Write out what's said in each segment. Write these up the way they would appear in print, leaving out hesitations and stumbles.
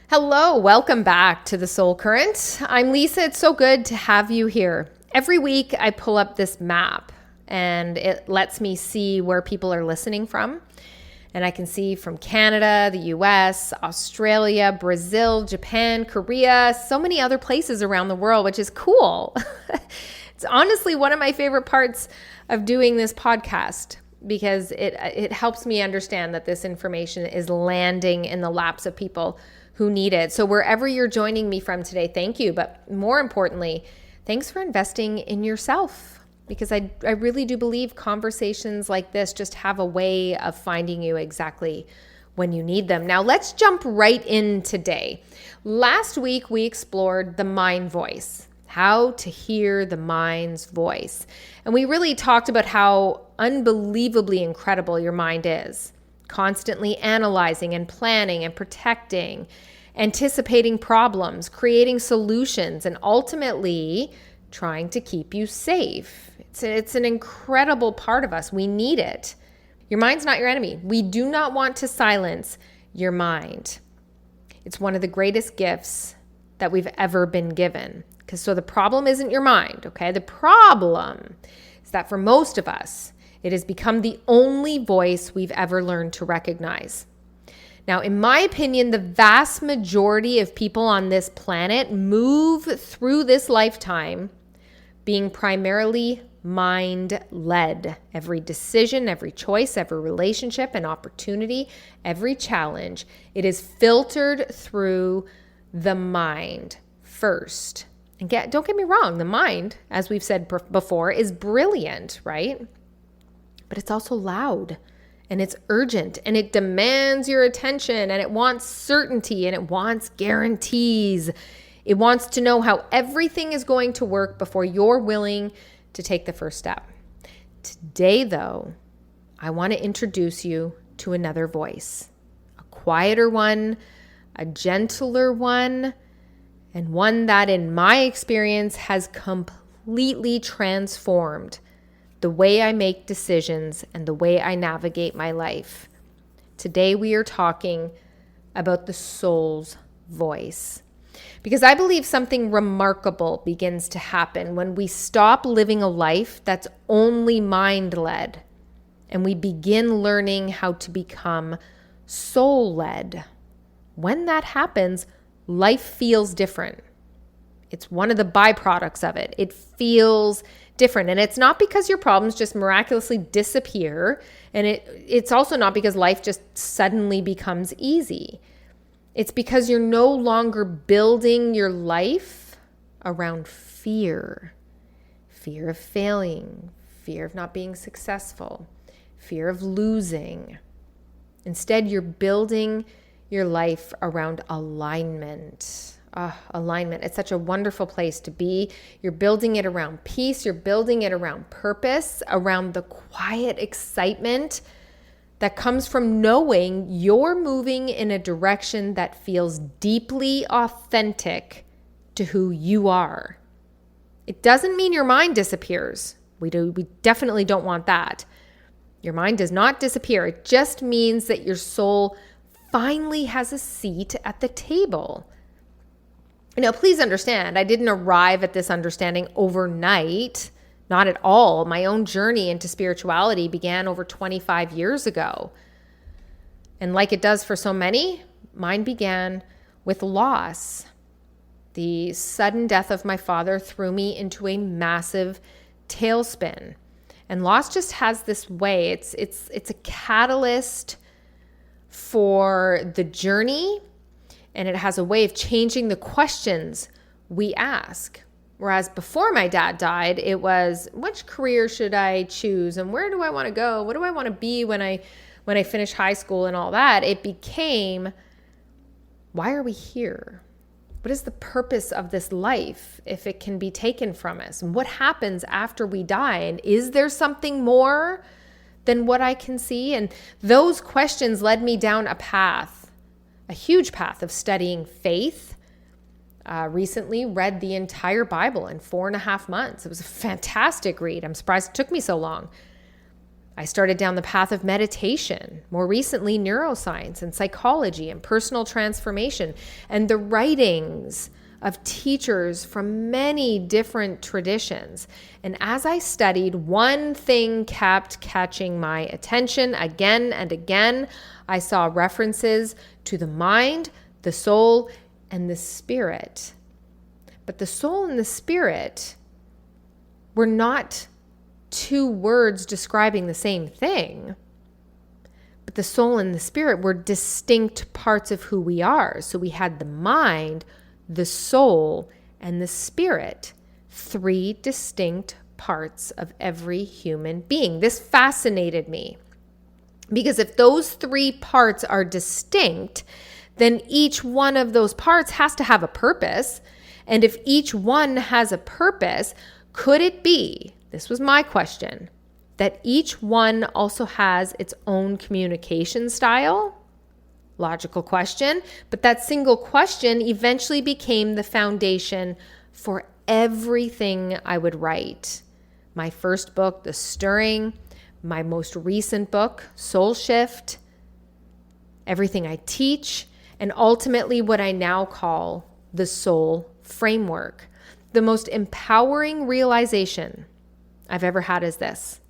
Hello, welcome back to the Soul Current. I'm Lisa. It's so good to have you here. Every week I pull up this map and it lets me see where people are listening from. And I can see from Canada, the US, Australia, Brazil, Japan, Korea, so many other places around the world, which is cool. It's honestly one of my favorite parts of doing this podcast because it helps me understand that this information is landing in the laps of people who need it. So wherever you're joining me from today, thank you. But more importantly, thanks for investing in yourself, because I really do believe conversations like this just have a way of finding you exactly when you need them. Now let's jump right in today. Last week we explored the mind voice, how to hear the mind's voice. And we really talked about how unbelievably incredible your mind is. Constantly analyzing and planning and protecting, anticipating problems, creating solutions, and ultimately trying to keep you safe. It's an incredible part of us. We need it. Your mind's not your enemy. We do not want to silence your mind. It's one of the greatest gifts that we've ever been given. So the problem isn't your mind, okay? The problem is that for most of us, it has become the only voice we've ever learned to recognize. Now, in my opinion, the vast majority of people on this planet move through this lifetime being primarily mind-led. Every decision, every choice, every relationship and opportunity, every challenge, it is filtered through the mind first. And don't get me wrong, the mind, as we've said before, is brilliant, right? But it's also loud and it's urgent and it demands your attention and it wants certainty and it wants guarantees. It wants to know how everything is going to work before you're willing to take the first step. Today, though, I want to introduce you to another voice, a quieter one, a gentler one, and one that in my experience has completely transformed the way I make decisions and the way I navigate my life. Today we are talking about the soul's voice, because I believe something remarkable begins to happen when we stop living a life that's only mind-led and we begin learning how to become soul-led. When that happens, life feels different. It's one of the byproducts of it. It feels different. And it's not because your problems just miraculously disappear. And it's also not because life just suddenly becomes easy. It's because you're no longer building your life around fear. Fear of failing, fear of not being successful, fear of losing. Instead, you're building your life around alignment. Alignment. It's such a wonderful place to be. You're building it around peace. You're building it around purpose, around the quiet excitement that comes from knowing you're moving in a direction that feels deeply authentic to who you are. It doesn't mean your mind disappears. We definitely don't want that. Your mind does not disappear. It just means that your soul finally has a seat at the table. Now, please understand, I didn't arrive at this understanding overnight, not at all. My own journey into spirituality began over 25 years ago. And like it does for so many, mine began with loss. The sudden death of my father threw me into a massive tailspin. And loss just has this way. It's a catalyst for the journey. And it has a way of changing the questions we ask. Whereas before my dad died, it was, which career should I choose? And where do I want to go? What do I want to be when I finish high school and all that? It became, why are we here? What is the purpose of this life if it can be taken from us? And what happens after we die? And is there something more than what I can see? And those questions led me down a path, a huge path of studying faith. Recently read the entire Bible in 4.5 months. It was a fantastic read. I'm surprised it took me so long. I started down the path of meditation, more recently neuroscience and psychology and personal transformation, and the writings of teachers from many different traditions. And as I studied, one thing kept catching my attention again and again. I saw references to the mind, the soul, and the spirit. But the soul and the spirit were not two words describing the same thing. But the soul and the spirit were distinct parts of who we are. So we had the mind, the soul, and the spirit, three distinct parts of every human being. This fascinated me because if those three parts are distinct, then each one of those parts has to have a purpose. And if each one has a purpose, could it be, this was my question, that each one also has its own communication style? Logical question, but that single question eventually became the foundation for everything I would write. My first book, The Stirring, my most recent book, Soul Shift, everything I teach, and ultimately what I now call the Soul Framework. The most empowering realization I've ever had is this: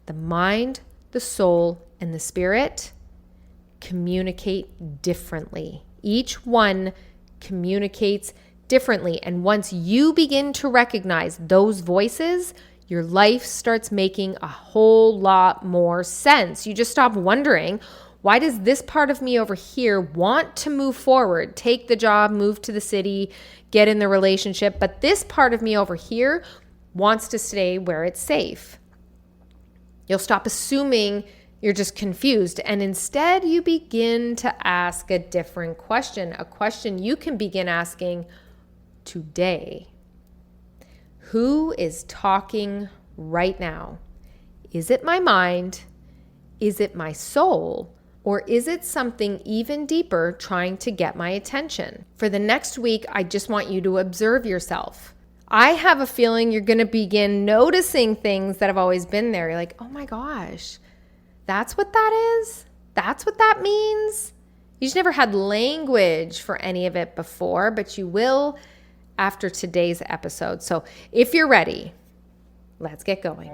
the mind, the soul, and the spirit communicate differently. Each one communicates differently. And once you begin to recognize those voices, your life starts making a whole lot more sense. You just stop wondering, why does this part of me over here want to move forward, take the job, move to the city, get in the relationship, but this part of me over here wants to stay where it's safe? You'll stop assuming you're just confused, and instead you begin to ask a different question, a question you can begin asking today. Who is talking right now? Is it my mind? Is it my soul? Or is it something even deeper trying to get my attention? For the next week, I just want you to observe yourself. I have a feeling you're going to begin noticing things that have always been there. You're like, oh my gosh, that's what that is? That's what that means? You just never had language for any of it before, but you will after today's episode. So if you're ready, let's get going.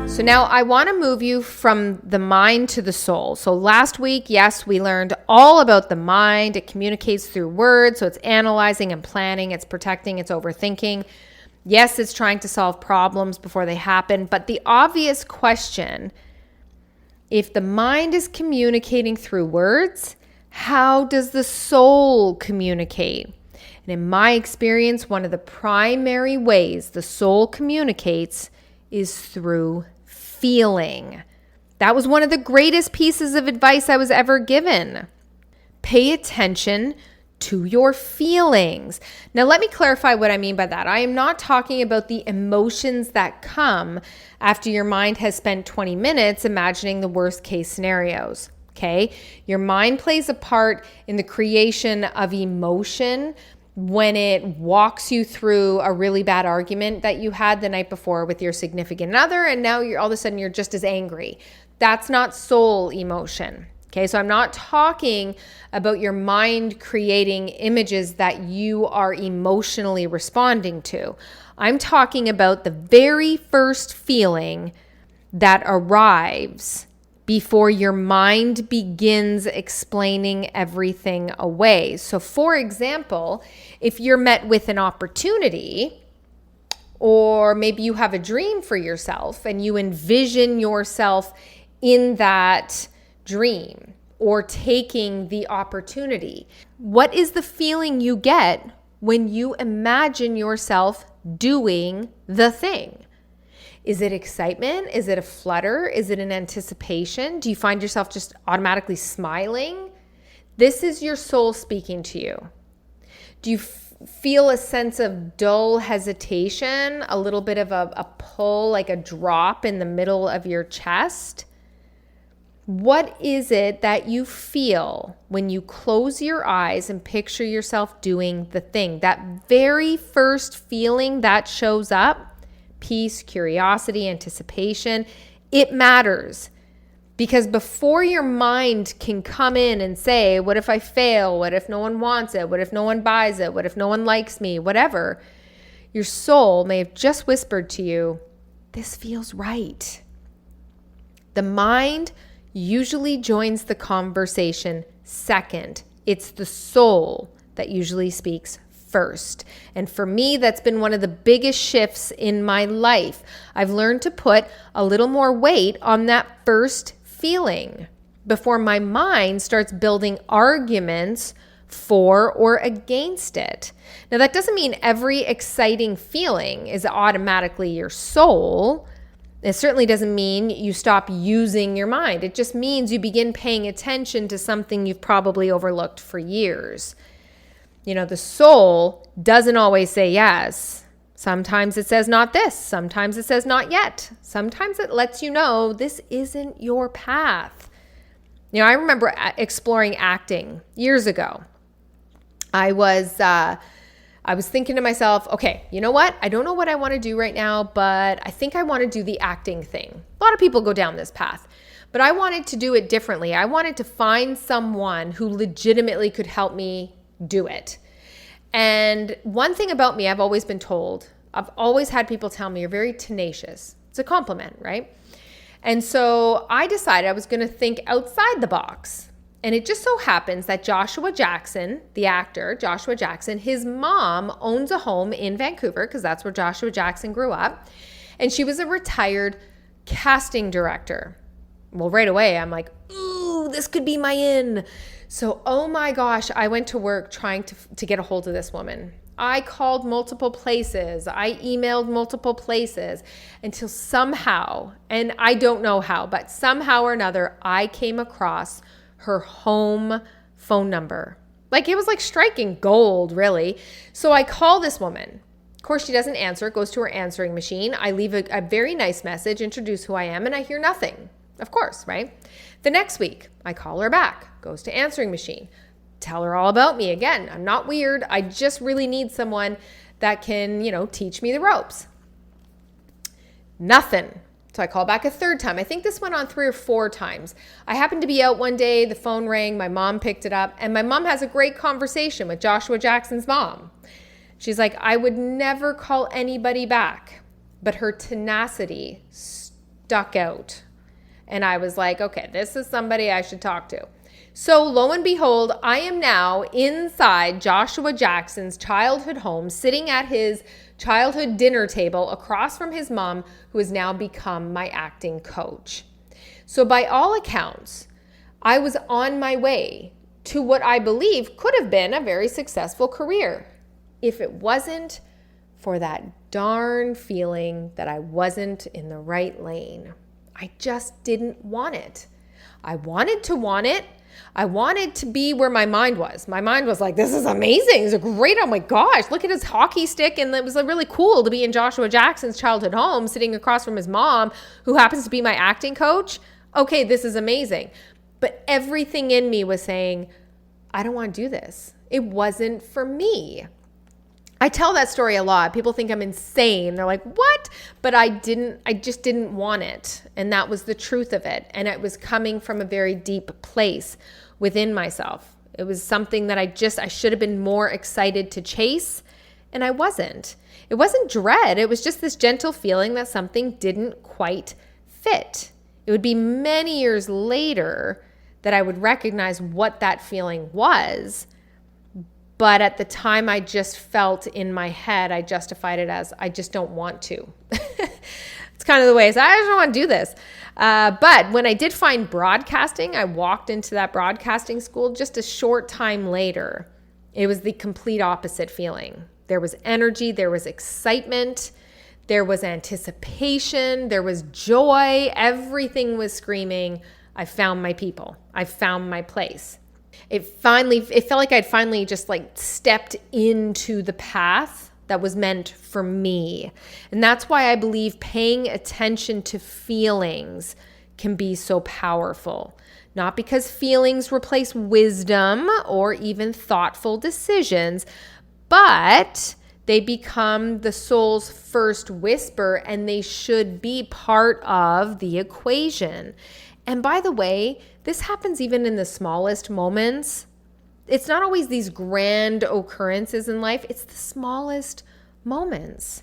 So now I want to move you from the mind to the soul. So last week, yes, we learned all about the mind. It communicates through words. So it's analyzing and planning. It's protecting. It's overthinking. Yes, it's trying to solve problems before they happen. But the obvious question, if the mind is communicating through words, how does the soul communicate? And in my experience, one of the primary ways the soul communicates is through feeling. That was one of the greatest pieces of advice I was ever given. Pay attention to your feelings. Now, let me clarify what I mean by that. I am not talking about the emotions that come after your mind has spent 20 minutes imagining the worst case scenarios. Okay? Your mind plays a part in the creation of emotion when it walks you through a really bad argument that you had the night before with your significant other, and now you're all of a sudden you're just as angry. That's not soul emotion. Okay, so I'm not talking about your mind creating images that you are emotionally responding to. I'm talking about the very first feeling that arrives before your mind begins explaining everything away. So for example, if you're met with an opportunity, or maybe you have a dream for yourself and you envision yourself in that dream or taking the opportunity, what is the feeling you get when you imagine yourself doing the thing? Is it excitement? Is it a flutter? Is it an anticipation? Do you find yourself just automatically smiling? This is your soul speaking to you. Do feel a sense of dull hesitation, a little bit of a pull, like a drop in the middle of your chest? What is it that you feel when you close your eyes and picture yourself doing the thing? That very first feeling that shows up, peace, curiosity, anticipation, it matters. Because before your mind can come in and say, what if I fail? What if no one wants it? What if no one buys it? What if no one likes me? Whatever. Your soul may have just whispered to you, this feels right. The mind usually joins the conversation second. It's the soul that usually speaks first. And for me, that's been one of the biggest shifts in my life. I've learned to put a little more weight on that first feeling before my mind starts building arguments for or against it. Now, that doesn't mean every exciting feeling is automatically your soul. It certainly doesn't mean you stop using your mind. It just means you begin paying attention to something you've probably overlooked for years. You know, the soul doesn't always say yes. Sometimes it says not this. Sometimes it says not yet. Sometimes it lets you know this isn't your path. You know, I remember exploring acting years ago. I was thinking to myself, okay, you know what? I don't know what I want to do right now, but I think I want to do the acting thing. A lot of people go down this path, but I wanted to do it differently. I wanted to find someone who legitimately could help me do it. And one thing about me, I've always been told, I've always had people tell me, you're very tenacious. It's a compliment, right? And so I decided I was going to think outside the box. And it just so happens that Joshua Jackson, the actor, Joshua Jackson, his mom owns a home in Vancouver because that's where Joshua Jackson grew up. And she was a retired casting director. Well, right away, I'm like, ooh, this could be my in. So, oh my gosh, I went to work trying to get a hold of this woman. I called multiple places. I emailed multiple places until somehow, and I don't know how, but somehow or another, I came across her home phone number. Like it was like striking gold, really. So I call this woman. Of course, she doesn't answer. It goes to her answering machine. I leave a very nice message, introduce who I am, and I hear nothing. Of course, right? The next week, I call her back. Goes to answering machine. Tell her all about me. Again, I'm not weird. I just really need someone that can, teach me the ropes. Nothing. So I call back a third time. I think this went on 3 or 4 times. I happened to be out one day, the phone rang, my mom picked it up, and my mom has a great conversation with Joshua Jackson's mom. She's like, I would never call anybody back, but her tenacity stuck out. And I was like, okay, this is somebody I should talk to. So lo and behold, I am now inside Joshua Jackson's childhood home, sitting at his childhood dinner table across from his mom, who has now become my acting coach. So by all accounts, I was on my way to what I believe could have been a very successful career if it wasn't for that darn feeling that I wasn't in the right lane. I just didn't want it. I wanted to want it. I wanted to be where my mind was. My mind was like, this is amazing. This is great. Oh my gosh, look at his hockey stick. And it was really cool to be in Joshua Jackson's childhood home, sitting across from his mom, who happens to be my acting coach. Okay, this is amazing. But everything in me was saying, I don't want to do this. It wasn't for me. I tell that story a lot. People think I'm insane. They're like, what? But I just didn't want it. And that was the truth of it. And it was coming from a very deep place within myself. It was something that I should have been more excited to chase. And I wasn't. It wasn't dread. It was just this gentle feeling that something didn't quite fit. It would be many years later that I would recognize what that feeling was. But at the time, I just felt in my head, I justified it as, I just don't want to. It's kind of the way I just don't want to do this. But when I did find broadcasting, I walked into that broadcasting school just a short time later. It was the complete opposite feeling. There was energy, there was excitement, there was anticipation, there was joy. Everything was screaming, I found my people. I found my place. It felt like I'd finally just like stepped into the path that was meant for me. And that's why I believe paying attention to feelings can be so powerful. Not because feelings replace wisdom or even thoughtful decisions, but they become the soul's first whisper, and they should be part of the equation. And by the way, this happens even in the smallest moments. It's not always these grand occurrences in life. It's the smallest moments.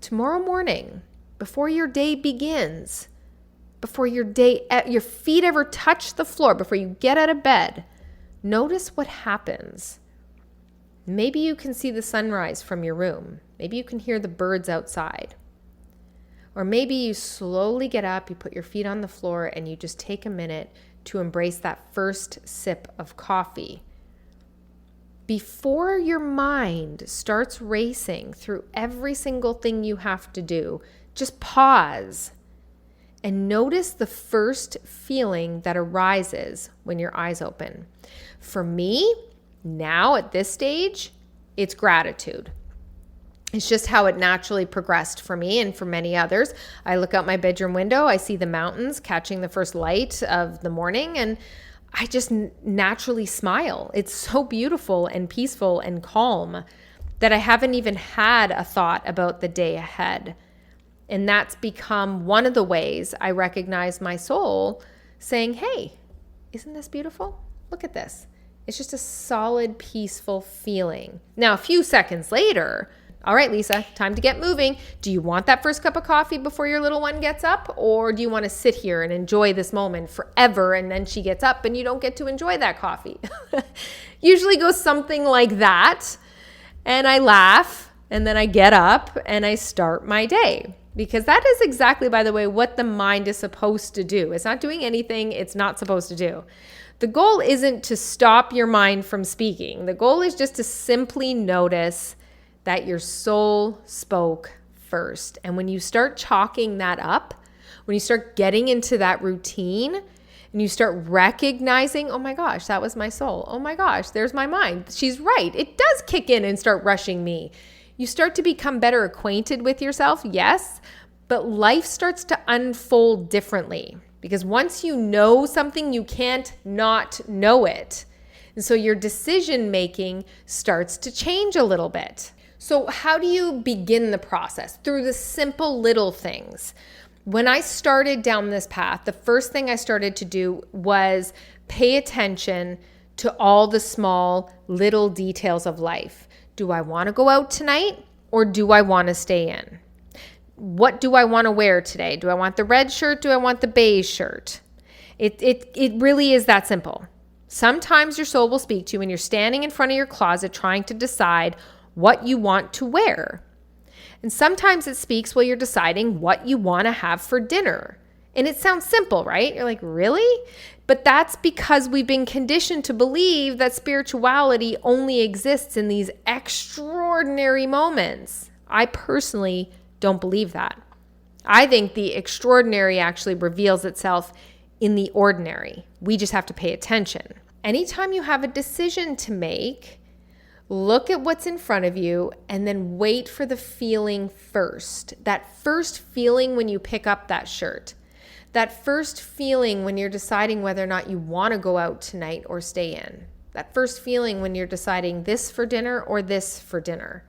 Tomorrow morning, before your day begins, before your feet ever touch the floor, before you get out of bed, notice what happens. Maybe you can see the sunrise from your room. Maybe you can hear the birds outside. Or maybe you slowly get up, you put your feet on the floor, and you just take a minute to embrace that first sip of coffee. Before your mind starts racing through every single thing you have to do, just pause and notice the first feeling that arises when your eyes open. For me, now at this stage, it's gratitude. It's just how it naturally progressed for me and for many others. I look out my bedroom window, I see the mountains catching the first light of the morning, and I just naturally smile. It's so beautiful and peaceful and calm that I haven't even had a thought about the day ahead. And that's become one of the ways I recognize my soul saying, hey, isn't this beautiful? Look at this. It's just a solid, peaceful feeling. Now, a few seconds later, all right, Lisa, time to get moving. Do you want that first cup of coffee before your little one gets up? Or do you want to sit here and enjoy this moment forever and then she gets up and you don't get to enjoy that coffee? Usually goes something like that. And I laugh and then I get up and I start my day. Because that is exactly, by the way, what the mind is supposed to do. It's not doing anything it's not supposed to do. The goal isn't to stop your mind from speaking. The goal is just to simply notice that your soul spoke first. And when you start chalking that up, when you start getting into that routine and you start recognizing, oh my gosh, that was my soul. Oh my gosh, there's my mind. She's right. It does kick in and start rushing me. You start to become better acquainted with yourself, yes, but life starts to unfold differently because once you know something, you can't not know it. And so your decision making starts to change a little bit. So how do you begin the process? Through the simple little things. When I started down this path, the first thing I started to do was pay attention to all the small little details of life. Do I want to go out tonight or do I want to stay in? What do I want to wear today? Do I want the red shirt? Do I want the beige shirt? It really is that simple. Sometimes your soul will speak to you when you're standing in front of your closet trying to decide what you want to wear. And sometimes it speaks while you're deciding what you want to have for dinner. And it sounds simple, right? You're like, really? But that's because we've been conditioned to believe that spirituality only exists in these extraordinary moments. I personally don't believe that. I think the extraordinary actually reveals itself in the ordinary. We just have to pay attention. Anytime you have a decision to make, look at what's in front of you and then wait for the feeling first. That first feeling when you pick up that shirt. That first feeling when you're deciding whether or not you want to go out tonight or stay in. That first feeling when you're deciding this for dinner or this for dinner.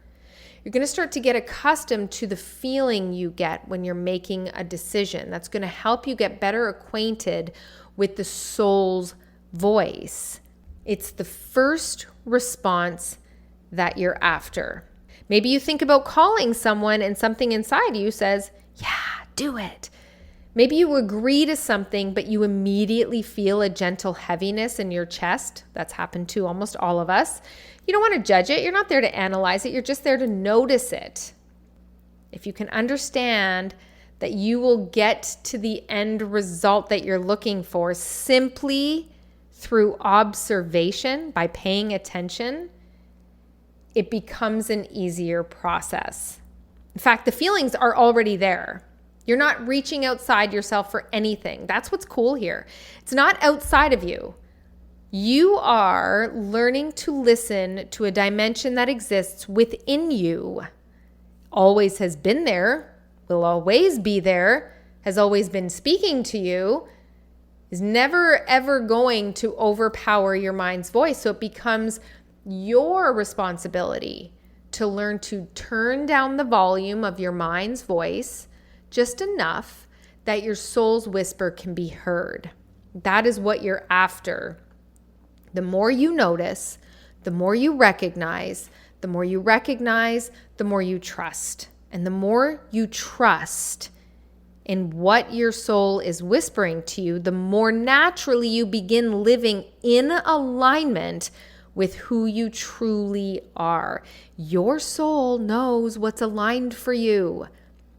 You're going to start to get accustomed to the feeling you get when you're making a decision. That's going to help you get better acquainted with the soul's voice. It's the first response that you're after. Maybe you think about calling someone and something inside you says, yeah, do it. Maybe you agree to something, but you immediately feel a gentle heaviness in your chest. That's happened to almost all of us. You don't want to judge it. You're not there to analyze it. You're just there to notice it. If you can understand that you will get to the end result that you're looking for simply through observation, by paying attention, it becomes an easier process. In fact, the feelings are already there. You're not reaching outside yourself for anything. That's what's cool here. It's not outside of you. You are learning to listen to a dimension that exists within you, always has been there, will always be there, has always been speaking to you, is never ever going to overpower your mind's voice. So it becomes your responsibility to learn to turn down the volume of your mind's voice just enough that your soul's whisper can be heard. That is what you're after. The more you notice, the more you recognize, the more you trust. And the more you trust in what your soul is whispering to you, the more naturally you begin living in alignment with who you truly are. Your soul knows what's aligned for you.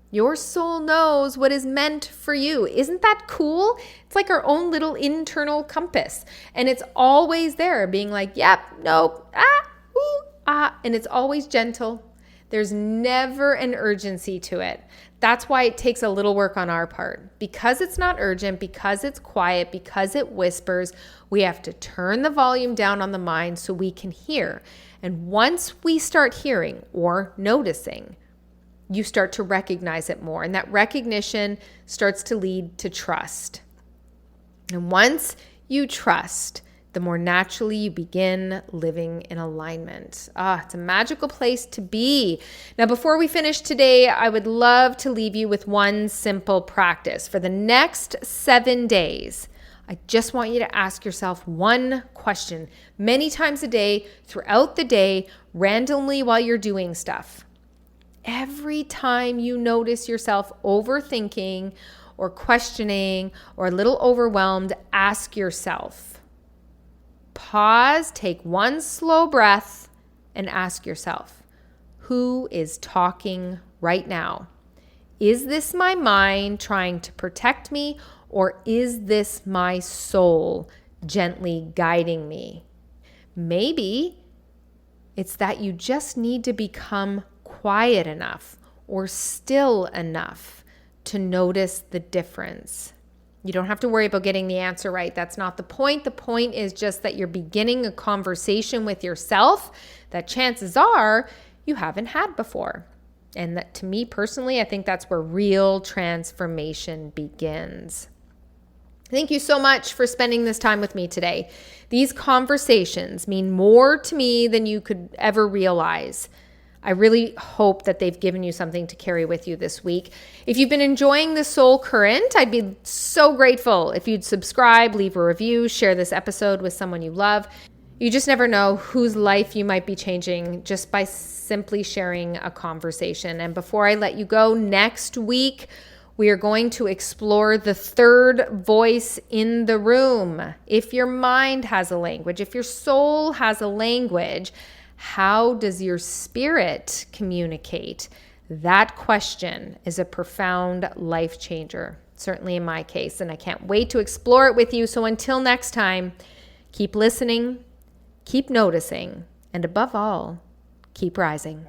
Your soul knows what is meant for you. Isn't that cool? It's like our own little internal compass. And it's always there being like, yep, nope, and it's always gentle. There's never an urgency to it. That's why it takes a little work on our part. Because it's not urgent, because it's quiet, because it whispers, we have to turn the volume down on the mind so we can hear. And once we start hearing or noticing, you start to recognize it more. And that recognition starts to lead to trust. And once you trust, the more naturally you begin living in alignment. It's a magical place to be. Now, before we finish today, I would love to leave you with one simple practice. For the next 7 days, I just want you to ask yourself one question many times a day, throughout the day, randomly while you're doing stuff. Every time you notice yourself overthinking or questioning or a little overwhelmed, ask yourself. Pause, take one slow breath, and ask yourself, who is talking right now? Is this my mind trying to protect me, or is this my soul gently guiding me? Maybe it's that you just need to become quiet enough or still enough to notice the difference. You don't have to worry about getting the answer right. That's not the point. The point is just that you're beginning a conversation with yourself that chances are you haven't had before. And that, to me personally, I think that's where real transformation begins. Thank you so much for spending this time with me today. These conversations mean more to me than you could ever realize. I really hope that they've given you something to carry with you this week. If you've been enjoying the Soul Current, I'd be so grateful if you'd subscribe, leave a review, share this episode with someone you love. You just never know whose life you might be changing just by simply sharing a conversation. And before I let you go, next week, we are going to explore the third voice in the room. If your mind has a language, if your soul has a language, how does your spirit communicate? That question is a profound life changer, certainly in my case, and I can't wait to explore it with you. So until next time, keep listening, keep noticing, and above all, keep rising.